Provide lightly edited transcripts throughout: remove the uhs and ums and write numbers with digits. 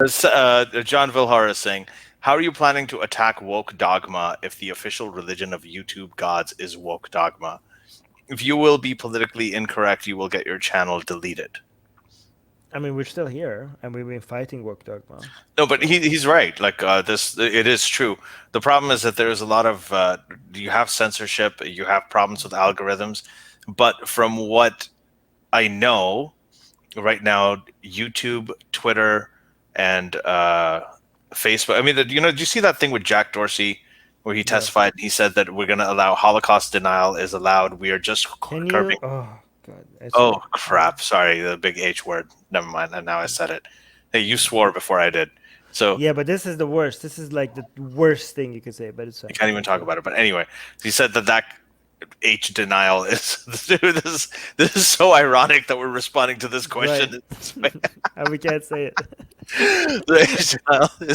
John Vilhar is saying, how are you planning to attack woke dogma if the official religion of YouTube gods is woke dogma? If you will be politically incorrect, you will get your channel deleted. I mean, we're still here, and we've been fighting woke dogma. No, but So he's right. Like it is true. The problem is that there's a lot of you have censorship, you have problems with algorithms, but from what I know right now, YouTube, Twitter, and Facebook. I mean, do you see that thing with Jack Dorsey where he yes. testified and he said that we're going to allow Holocaust denial is allowed. We are just Can curbing. you? Oh God, Oh crap! Sorry, the big H word. Never mind. And now I said it. Hey, you swore before I did. So yeah, but this is the worst. This is like the worst thing you could say, but it's you fine. can't even talk So about it. But anyway, he said that H denial is this is so ironic that we're responding to this right, question in this way. and we can't say it.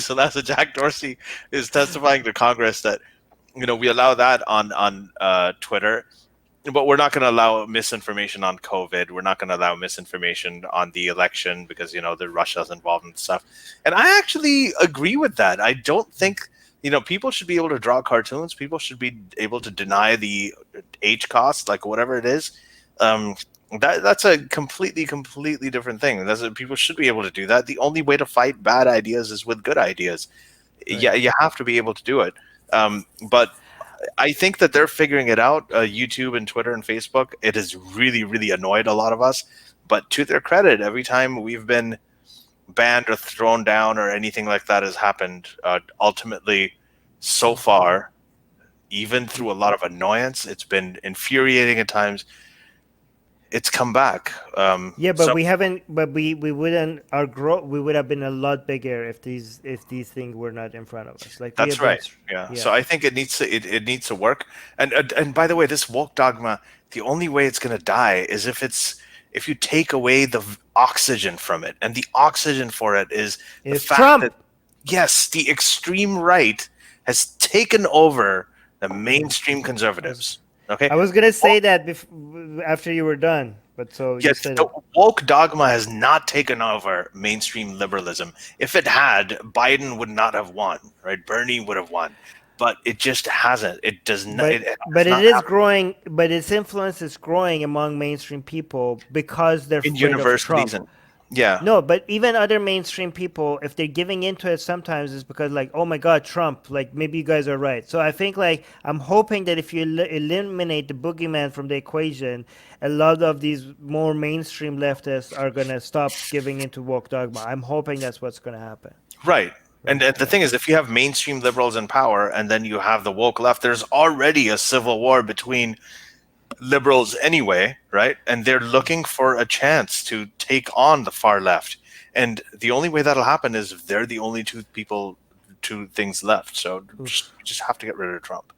So that's what Jack Dorsey is testifying to Congress that we allow that on Twitter, but we're not going to allow misinformation on COVID. We're not going to allow misinformation on the election because the Russia's involved in stuff. And I actually agree with that. I don't think people should be able to draw cartoons. People should be able to deny the H cost, like whatever it is. Um, that's a completely different thing. People should be able to do that. The only way to fight bad ideas is with good ideas. Right. Yeah, you have to be able to do it. But I think that they're figuring it out. YouTube and Twitter and Facebook. It has really annoyed a lot of us. But to their credit, every time we've been banned or thrown down or anything like that has happened, ultimately, so far, even through a lot of annoyance, it's been infuriating at times. It's come back. Yeah, but So we haven't. But we wouldn't. Our growth. We would have been a lot bigger if these things were not in front of us. Like we that's have been. right. Yeah. So Yeah. I think it needs to work. And by the way, this woke dogma, the only way it's going to die is if you take away the oxygen from it, and the oxygen for it is the It's fact that Trump. yes, the extreme right has taken over the Yeah. mainstream I was. conservatives. Okay. I was gonna say that after you were done, but so you Yes, said the it. woke dogma has not taken over mainstream liberalism. If it had, Biden would not have won, right? Bernie would have won, but it just hasn't. It does not. It But has it not is happened growing. But its influence is growing among mainstream people because they're in afraid of universities Trump. and yeah, No, but even other mainstream people, if they're giving into it, sometimes it's because like, oh my God, Trump. Like maybe you guys are right. So I think like I'm hoping that if you eliminate the boogeyman from the equation, a lot of these more mainstream leftists are gonna stop giving into woke dogma. I'm hoping that's what's gonna happen. right. Right? And the Yeah. thing is, if you have mainstream liberals in power and then you have the woke left, there's already a civil war between liberals anyway, right? And they're looking for a chance to take on the far left. And the only way that'll happen is if they're the only two things left. So Oof. just have to get rid of Trump.